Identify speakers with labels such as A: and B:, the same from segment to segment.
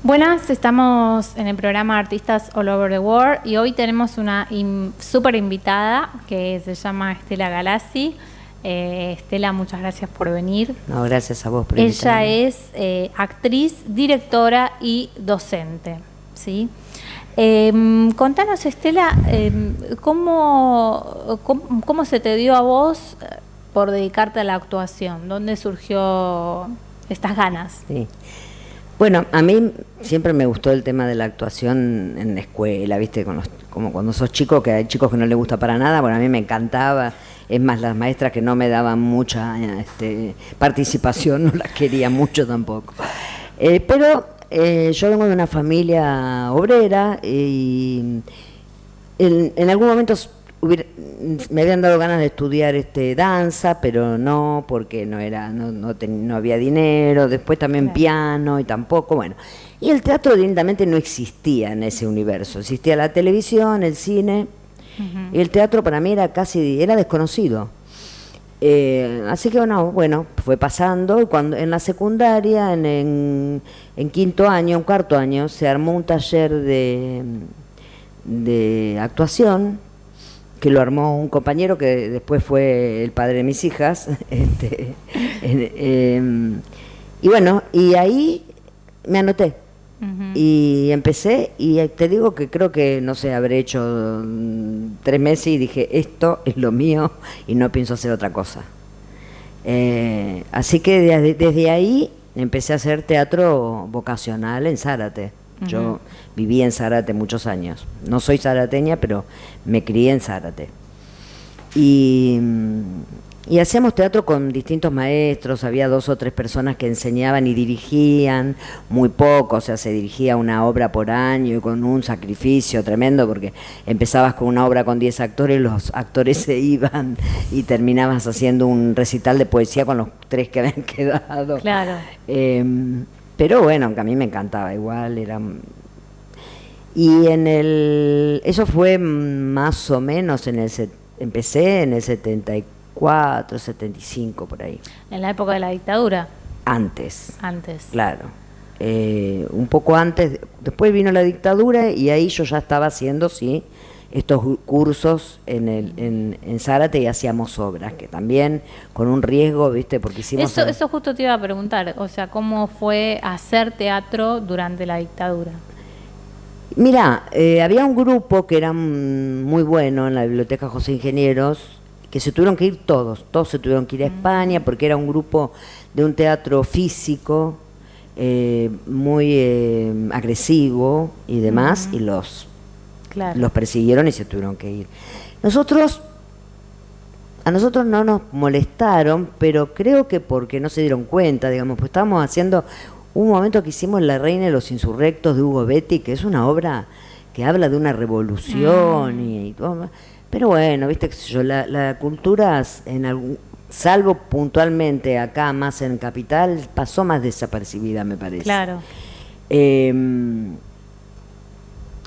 A: Buenas, estamos en el programa Artistas All Over the World y hoy tenemos una súper invitada que se llama Estela Galassi. Estela, muchas gracias por venir.
B: No, gracias a vos por
A: Ella
B: invitarme.
A: es actriz, directora y docente, ¿sí? Contanos, Estela, ¿cómo se te dio a vos por dedicarte a la actuación? ¿Dónde surgió estas ganas?
B: Sí. Bueno, a mí siempre me gustó el tema de la actuación en la escuela, ¿viste? Como cuando sos chico, que hay chicos que no les gusta para nada, bueno, a mí me encantaba. Es más, las maestras que no me daban mucha participación, no las quería mucho tampoco. Pero yo vengo de una familia obrera y en algún momento me habían dado ganas de estudiar danza, pero no, porque no había dinero. Después también
A: Claro.
B: piano y tampoco, bueno. Y el teatro directamente no existía en ese universo. Existía la televisión, el cine, y el teatro para mí era desconocido. Así que bueno, fue pasando. Y cuando en la secundaria, en cuarto año, se armó un taller de actuación que lo armó un compañero que después fue el padre de mis hijas. Y bueno, y ahí me anoté. Y empecé, y te digo que creo que, no sé, habré hecho 3 meses y dije, esto es lo mío y no pienso hacer otra cosa. Así que desde ahí empecé a hacer teatro vocacional en Zárate. Yo viví en Zárate muchos años. No soy zarateña, pero me crié en Zárate. Y hacíamos teatro con distintos maestros. Había 2 o 3 personas que enseñaban y dirigían, muy poco, o sea, se dirigía una obra por año y con un sacrificio tremendo, porque empezabas con una obra con 10 actores, los actores se iban y terminabas haciendo un recital de poesía con los 3 que habían quedado.
A: Claro.
B: Pero bueno, que a mí me encantaba igual, y eso fue más o menos empecé en el 74, 75 por ahí.
A: En la época de la dictadura.
B: Antes, claro. Un poco antes, después vino la dictadura y ahí yo ya estaba haciendo, sí, estos cursos en Zárate, y hacíamos obras, que también con un riesgo, ¿viste? Porque hicimos...
A: Eso justo te iba a preguntar, o sea, ¿cómo fue hacer teatro durante la dictadura?
B: Mirá, había un grupo que era muy bueno en la Biblioteca José Ingenieros, que se tuvieron que ir todos se tuvieron que ir a España, porque era un grupo de un teatro físico, muy agresivo y demás, y los persiguieron y se tuvieron que ir. A nosotros no nos molestaron, pero creo que porque no se dieron cuenta, digamos, pues estábamos haciendo un momento que hicimos La Reina de los Insurrectos de Hugo Betti, que es una obra que habla de una revolución y todo. Pero bueno, viste, la cultura, salvo puntualmente acá más en Capital, pasó más desapercibida, me parece.
A: Claro.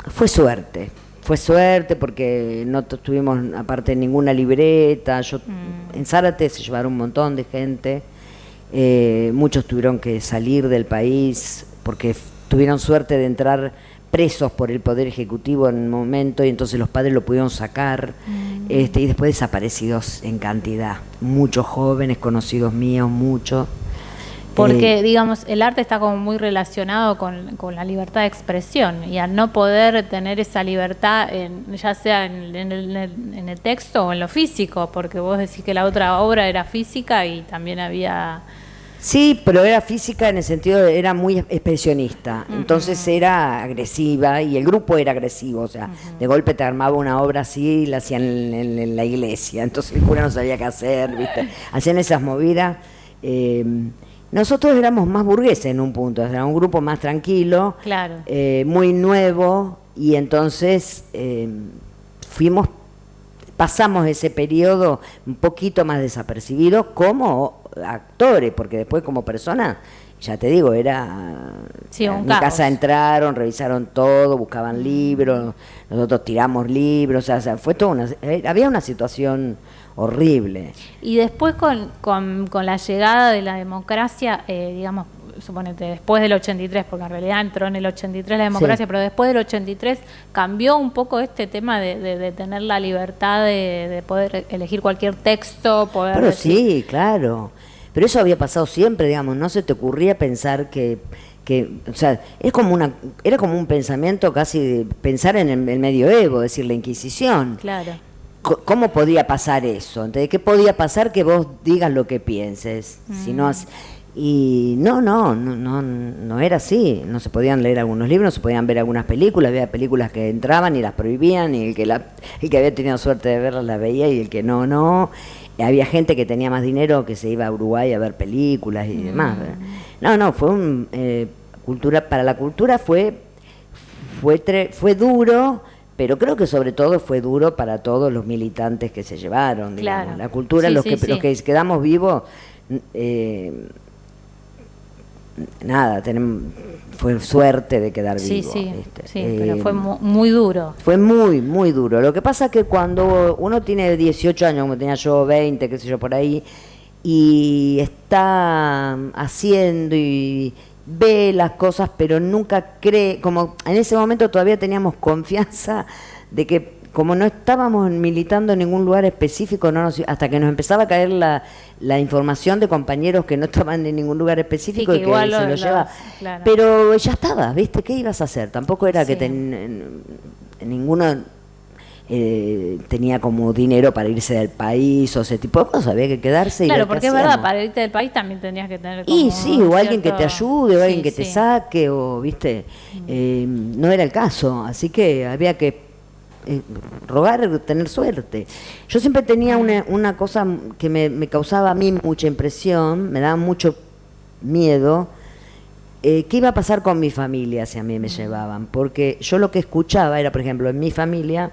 B: Fue suerte porque no tuvimos aparte ninguna libreta. En Zárate se llevaron un montón de gente. Muchos tuvieron que salir del país porque tuvieron suerte de entrar presos por el Poder Ejecutivo en un momento, y entonces los padres lo pudieron sacar, y después desaparecidos en cantidad. Muchos jóvenes, conocidos míos, muchos.
A: Porque, digamos, el arte está como muy relacionado con la libertad de expresión, y al no poder tener esa libertad, ya sea en el texto o en lo físico, porque vos decís que la otra obra era física y también había...
B: Sí, pero era física en el sentido de era muy expresionista, entonces era agresiva y el grupo era agresivo, o sea, de golpe te armaba una obra así y la hacían en la iglesia, entonces el cura no sabía qué hacer, ¿viste? Hacían esas movidas. Nosotros éramos más burgueses en un punto, era un grupo más tranquilo,
A: Claro.
B: Muy nuevo, y entonces pasamos ese periodo un poquito más desapercibido como actores, porque después como persona, ya te digo,
A: Sí,
B: en
A: un
B: mi
A: caos.
B: casa entraron, revisaron todo, buscaban libros, nosotros tiramos libros, o sea, fue toda había una situación horrible.
A: Y después con la llegada de la democracia, digamos, suponete, después del 83, porque en realidad entró en el 83 la democracia, pero después del 83 cambió un poco este tema de tener la libertad de poder elegir cualquier texto, poder
B: Pero
A: decir...
B: sí, claro. Pero eso había pasado siempre, digamos, no se te ocurría pensar que o sea, era como un pensamiento casi de pensar en el medioevo, es decir, la Inquisición.
A: Claro.
B: ¿Cómo podía pasar eso? Entonces, ¿qué podía pasar que vos digas lo que pienses? Si no, y no era así. No se podían leer algunos libros, no se podían ver algunas películas. Había películas que entraban y las prohibían, y el que había tenido suerte de verlas la veía, y el que no. Había gente que tenía más dinero que se iba a Uruguay a ver películas y demás. Fue para la cultura fue duro, pero creo que sobre todo fue duro para todos los militantes que se llevaron, digamos.
A: Claro.
B: La cultura,
A: Sí,
B: los que quedamos vivos, fue suerte de quedar vivos.
A: Pero fue muy duro.
B: Fue muy, muy duro. Lo que pasa es que cuando uno tiene 18 años, como tenía yo, 20, qué sé yo, por ahí, y está haciendo y ve las cosas, pero nunca cree, como en ese momento todavía teníamos confianza de que, como no estábamos militando en ningún lugar específico, hasta que nos empezaba a caer la información de compañeros que no estaban en ningún lugar específico, y que igual se lo lleva. Claro. Pero ya estaba, ¿viste? ¿Qué ibas a hacer? Tampoco era que ninguno tenía como dinero para irse del país o ese tipo de cosas, había que quedarse.
A: Claro, porque es verdad, para irte del país también tenías que tener como
B: o alguien que te ayude, o alguien que te saque, o ¿viste? No era el caso, así que había que rogar, tener suerte. Yo siempre tenía una cosa que me causaba a mí mucha impresión, me daba mucho miedo, ¿qué iba a pasar con mi familia si a mí me llevaban? Porque yo lo que escuchaba era, por ejemplo, en mi familia,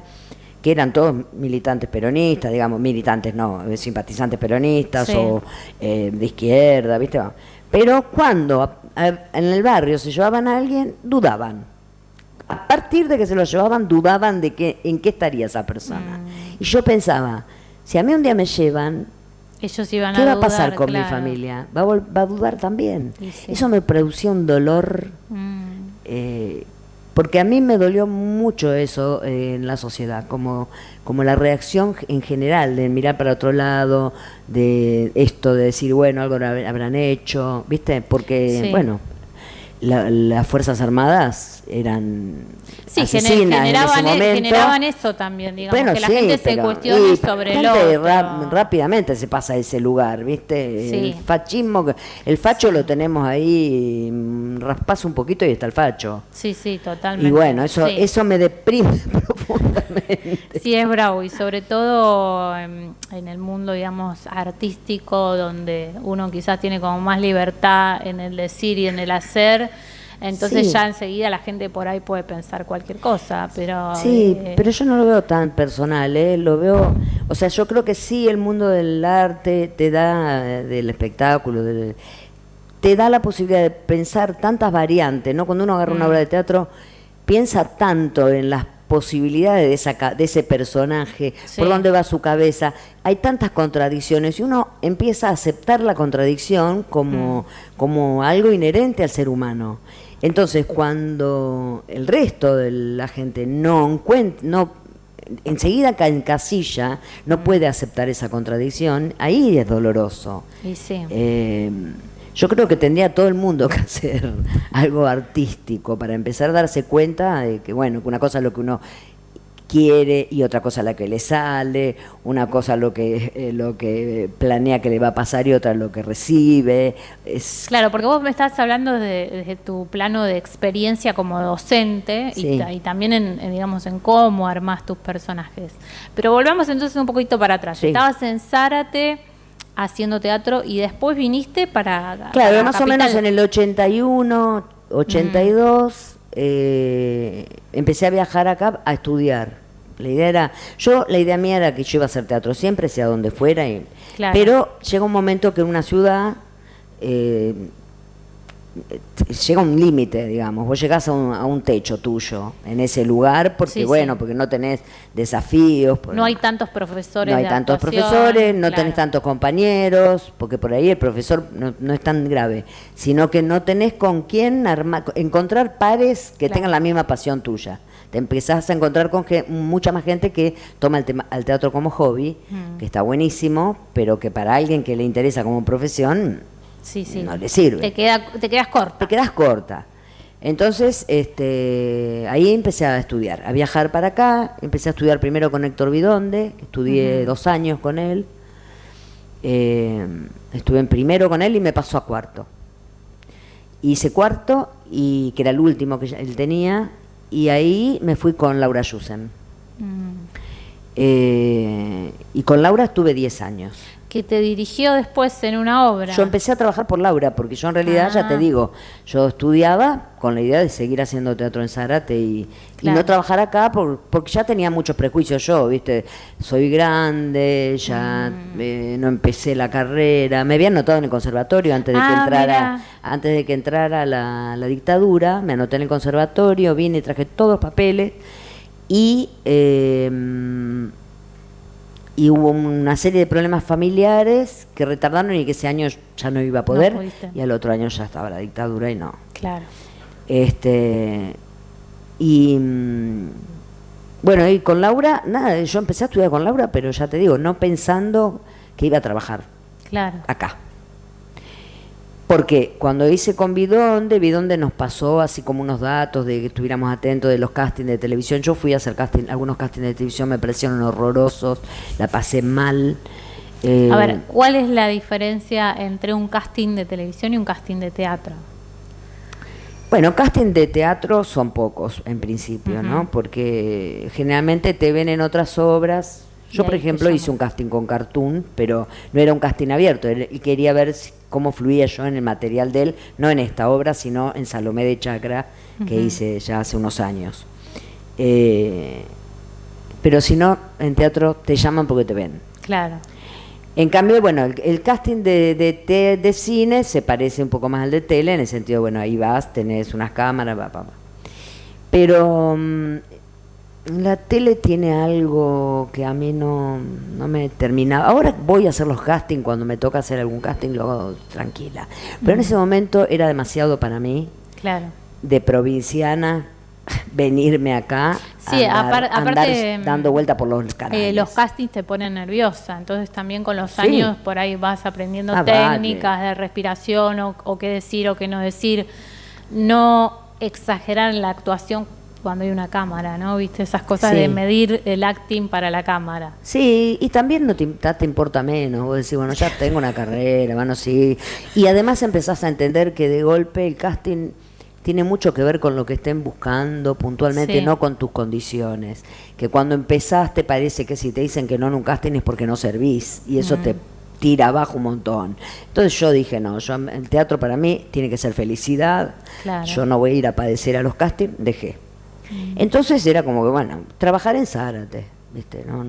B: que eran todos militantes peronistas, digamos, militantes no, simpatizantes peronistas, o de izquierda, ¿viste? Pero cuando en el barrio se llevaban a alguien, dudaban. A partir de que se lo llevaban, dudaban de en qué estaría esa persona. Y yo pensaba, si a mí un día me llevan,
A: ellos iban
B: ¿qué
A: a
B: va
A: dudar,
B: a pasar con mi familia? Va a dudar también. Eso me producía un dolor, porque a mí me dolió mucho eso en la sociedad, como la reacción en general, de mirar para otro lado, de esto, de decir, bueno, algo habrán hecho, ¿viste? Porque, bueno, las Fuerzas Armadas eran asesinas en ese momento.
A: Generaban eso también, digamos, que la gente se cuestione sobre lo otro.
B: Rápidamente se pasa a ese lugar, ¿viste? El fascismo, el facho lo tenemos ahí, raspás un poquito y está el facho.
A: Sí, totalmente.
B: Y bueno, eso me deprime profundamente.
A: Sí, es bravo, y sobre todo en el mundo, digamos, artístico, donde uno quizás tiene como más libertad en el decir y en el hacer. Entonces ya enseguida la gente por ahí puede pensar cualquier cosa, pero...
B: Sí, pero yo no lo veo tan personal, lo veo... O sea, yo creo que sí, el mundo del arte te da, del espectáculo, te da la posibilidad de pensar tantas variantes, ¿no? Cuando uno agarra una obra de teatro, piensa tanto en las posibilidades de ese personaje, por dónde va su cabeza. Hay tantas contradicciones y uno empieza a aceptar la contradicción como algo inherente al ser humano. Entonces, cuando el resto de la gente enseguida encasilla, no puede aceptar esa contradicción, ahí es doloroso.
A: Y sí.
B: Yo creo que tendría todo el mundo que hacer algo artístico para empezar a darse cuenta de que, bueno, que una cosa es lo que uno quiere y otra cosa la que le sale, una cosa lo que planea que le va a pasar y otra lo que recibe.
A: Claro, porque vos me estás hablando desde tu plano de experiencia como docente y también digamos en cómo armás tus personajes. Pero volvamos entonces un poquito para atrás. Estabas en Zárate haciendo teatro y después viniste para...
B: Claro, más o menos en el 81, 82... empecé a viajar acá a estudiar. La idea mía era que yo iba a hacer teatro siempre, sea donde fuera, pero llega un momento que en una ciudad llega un límite, digamos. Vos llegás a un techo tuyo en ese lugar porque,
A: Sí,
B: bueno,
A: sí.
B: porque no tenés desafíos.
A: No hay tantos profesores
B: No hay
A: de
B: tantos
A: actuación,
B: profesores, no
A: claro.
B: tenés tantos compañeros, porque por ahí el profesor no es tan grave, sino que no tenés con quién encontrar pares que
A: Claro.
B: tengan la misma pasión tuya. Te empezás a encontrar con mucha más gente que toma al teatro como hobby, que está buenísimo, pero que para alguien que le interesa como profesión
A: Sí, sí.
B: no le sirve.
A: Te quedas corta.
B: Te quedás corta. Entonces, ahí empecé a estudiar, a viajar para acá. Empecé a estudiar primero con Héctor Bidonde, que estudié 2 años con él. Estuve en primero con él y me pasó a cuarto. Hice cuarto, y que era el último que él tenía, y ahí me fui con Laura Yusen. Y con Laura estuve 10 años.
A: Que te dirigió después en una obra.
B: Yo empecé a trabajar por Laura, porque yo en realidad, ya te digo, yo estudiaba con la idea de seguir haciendo teatro en Zárate y no trabajar acá porque ya tenía muchos prejuicios yo, ¿viste? Soy grande, ya no empecé la carrera, me había anotado en el conservatorio antes de que entrara la dictadura, me anoté en el conservatorio, vine y traje todos los papeles y hubo una serie de problemas familiares que retardaron y que ese año ya no iba a poder, y al otro año ya estaba la dictadura y no.
A: Claro.
B: Bueno, y con Laura, nada, yo empecé a estudiar con Laura, pero ya te digo, no pensando que iba a trabajar acá. Porque cuando hice con Bidonde nos pasó así como unos datos de que estuviéramos atentos de los castings de televisión. Yo fui a hacer algunos castings de televisión, me parecieron horrorosos, la pasé mal.
A: A ver, ¿cuál es la diferencia entre un casting de televisión y un casting de teatro?
B: Bueno, casting de teatro son pocos en principio, ¿no? Porque generalmente te ven en otras obras. Yo, por ejemplo, hice un casting con Cartoon, pero no era un casting abierto. Él quería ver cómo fluía yo en el material de él, no en esta obra, sino en Salomé de Chacra, que hice ya hace unos años. Pero si no, en teatro te llaman porque te ven.
A: Claro.
B: En cambio, bueno, el casting de cine se parece un poco más al de tele, en el sentido, bueno, ahí vas, tenés unas cámaras, Pero la tele tiene algo que a mí no me termina. Ahora voy a hacer los castings, cuando me toca hacer algún casting lo hago tranquila. Pero en ese momento era demasiado para mí, de provinciana, venirme acá, andar dando vuelta por los canales.
A: Los castings te ponen nerviosa, entonces también con los años por ahí vas aprendiendo técnicas de respiración o qué decir o qué no decir. No exagerar en la actuación cuando hay una cámara, ¿no? ¿Viste? Esas cosas de medir el acting para la cámara.
B: Sí, y también no te importa menos. Vos decís, bueno, ya tengo una carrera, bueno, sí. Y además empezás a entender que de golpe el casting tiene mucho que ver con lo que estén buscando puntualmente, no con tus condiciones. Que cuando empezás te parece que si te dicen que no en un casting es porque no servís, y eso te tira abajo un montón. Entonces yo dije, no, el teatro para mí tiene que ser felicidad, yo no voy a ir a padecer a los castings, dejé. Entonces era como que, bueno, trabajar en Zárate, ¿viste? No.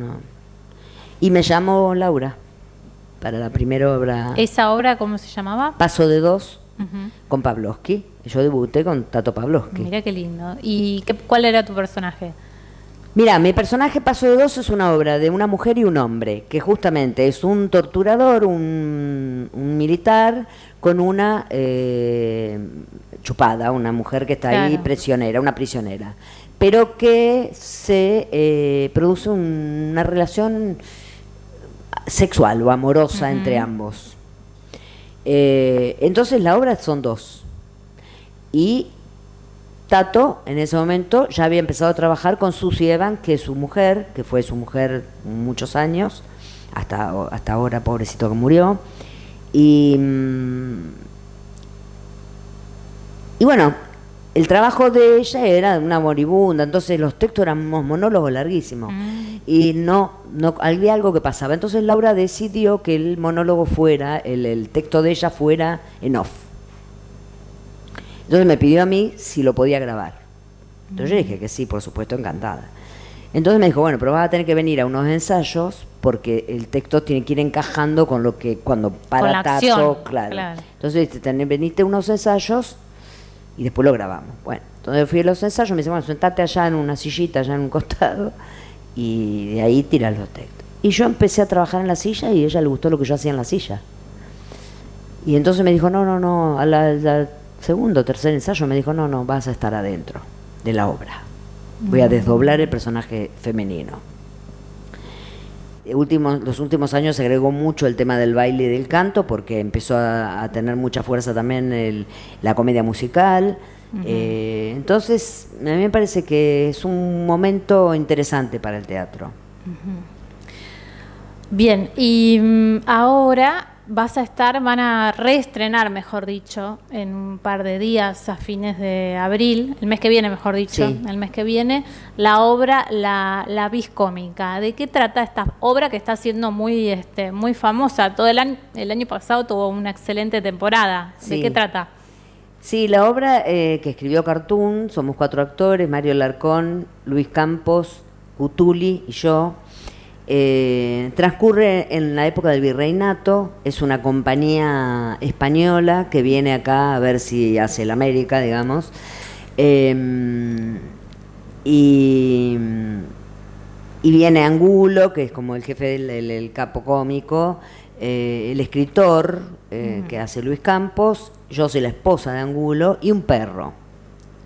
B: Y me llamó Laura para la primera obra.
A: ¿Esa obra cómo se llamaba?
B: Paso de Dos, con Pavlovsky. Yo debuté con Tato Pavlovsky.
A: Mirá qué lindo. ¿Y cuál era tu personaje?
B: Mira, mi personaje Paso de Dos es una obra de una mujer y un hombre, que justamente es un torturador, un militar, con una chupada, una mujer que está ahí prisionera, una prisionera, pero que se produce una relación sexual o amorosa entre ambos. Entonces la obra son dos. Y Tato, en ese momento, ya había empezado a trabajar con Susie Evans, que es su mujer, que fue su mujer muchos años, hasta ahora, pobrecito, que murió. Y bueno, el trabajo de ella era una moribunda, entonces los textos eran unos monólogos larguísimos. Y no había algo que pasaba. Entonces Laura decidió que el monólogo fuera, el texto de ella fuera en off. Entonces me pidió a mí si lo podía grabar. Entonces yo dije que sí, por supuesto, encantada. Entonces me dijo, bueno, pero vas a tener que venir a unos ensayos porque el texto tiene que ir encajando con lo que cuando para
A: la
B: Tato,
A: acción,
B: claro.
A: claro.
B: Entonces veniste a unos ensayos y después lo grabamos. Bueno, entonces fui a los ensayos, me dice, bueno, sentate allá en una sillita, allá en un costado, y de ahí tiras los textos. Y yo empecé a trabajar en la silla y a ella le gustó lo que yo hacía en la silla. Y entonces me dijo, no, al segundo o tercer ensayo me dijo, no, vas a estar adentro de la obra. Voy a desdoblar el personaje femenino. Los últimos años se agregó mucho el tema del baile y del canto porque empezó a tener mucha fuerza también la comedia musical. Entonces, a mí me parece que es un momento interesante para el teatro.
A: Bien, y ahora van a reestrenar, mejor dicho, en un par de días a fines de abril, el mes que viene, mejor dicho,
B: Sí.
A: el mes que viene, la obra La Vis Cómica. ¿De qué trata esta obra que está siendo muy famosa? Todo el año pasado tuvo una excelente temporada. ¿De
B: Sí.
A: qué trata?
B: Sí, la obra que escribió Cartoon, somos 4 actores, Mario Larcón, Luis Campos, Utuli y yo. Transcurre en la época del virreinato, es una compañía española que viene acá a ver si hace el América, digamos, y viene Angulo, que es como el jefe el capo cómico, el escritor que hace Luis Campos, yo soy la esposa de Angulo, y un perro,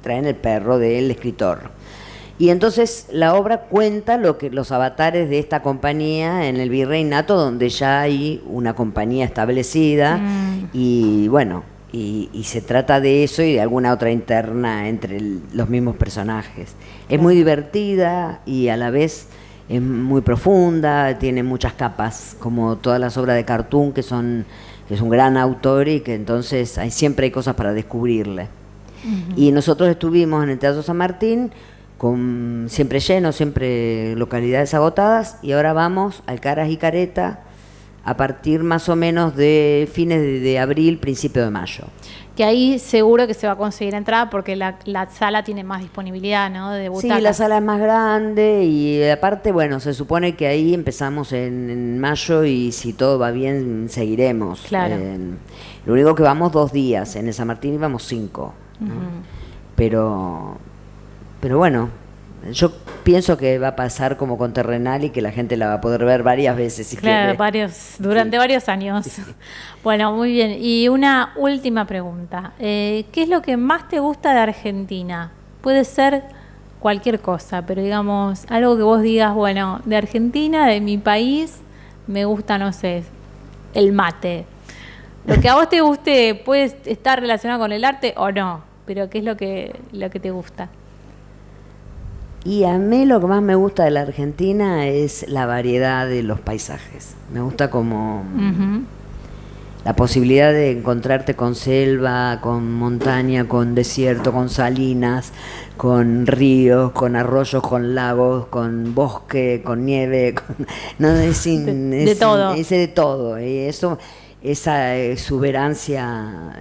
B: traen el perro del escritor. Y entonces la obra cuenta los avatares de esta compañía en el virreinato, donde ya hay una compañía establecida, y bueno, y se trata de eso y de alguna otra interna entre los mismos personajes. Es muy divertida y a la vez es muy profunda, tiene muchas capas, como todas las obras de Cartoon, que es un gran autor y que entonces siempre hay cosas para descubrirle. Y nosotros estuvimos en el Teatro San Martín, siempre lleno, siempre localidades agotadas, y ahora vamos al Caras y Careta a partir más o menos de fines de abril, principio de mayo.
A: Que ahí seguro que se va a conseguir entrada porque la sala tiene más disponibilidad, ¿no? De butacas.
B: Sí, la sala es más grande y aparte, bueno, se supone que ahí empezamos en mayo y si todo va bien seguiremos.
A: Claro.
B: Lo único que vamos 2 días, en el San Martín íbamos 5, ¿no? Pero bueno, yo pienso que va a pasar como con Terrenal y que la gente la va a poder ver varias veces si
A: Claro,
B: quiere.
A: durante varios años. Sí. Bueno, muy bien. Y una última pregunta. ¿Qué es lo que más te gusta de Argentina? Puede ser cualquier cosa, pero digamos, algo que vos digas, bueno, de Argentina, de mi país, me gusta, no sé, el mate. Lo que a vos te guste puede estar relacionado con el arte o no, pero ¿qué es lo que te gusta?
B: Y a mí lo que más me gusta de la Argentina es la variedad de los paisajes. Me gusta como la posibilidad de encontrarte con selva, con montaña, con desierto, con salinas, con ríos, con arroyos, con lagos, con bosque, con nieve, de
A: todo.
B: Es de todo. Y esa exuberancia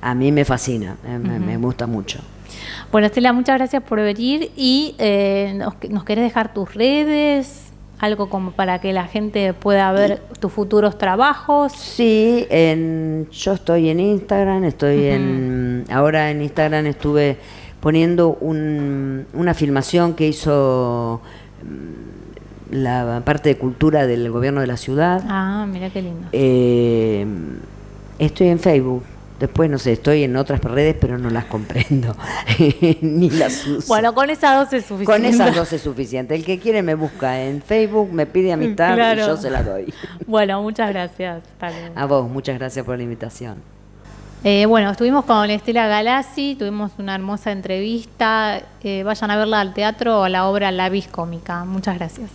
B: a mí me fascina, me gusta mucho.
A: Bueno, Estela, muchas gracias por venir y ¿nos querés dejar tus redes? Algo como para que la gente pueda ver tus futuros trabajos.
B: Sí, yo estoy en Instagram, ahora en Instagram estuve poniendo una filmación que hizo la parte de cultura del gobierno de la ciudad.
A: Ah, mira qué lindo.
B: Estoy en Facebook. Después, no sé, estoy en otras redes, pero no las comprendo, ni las uso.
A: Bueno, con esas 2 es suficiente.
B: Con esas 2 es suficiente. El que quiere me busca en Facebook, me pide amistad y yo se la doy.
A: Bueno, muchas gracias.
B: A vos, muchas gracias por la invitación.
A: Bueno, estuvimos con Estela Galassi, tuvimos una hermosa entrevista. Vayan a verla al teatro o a la obra La Vis Cómica. Muchas gracias.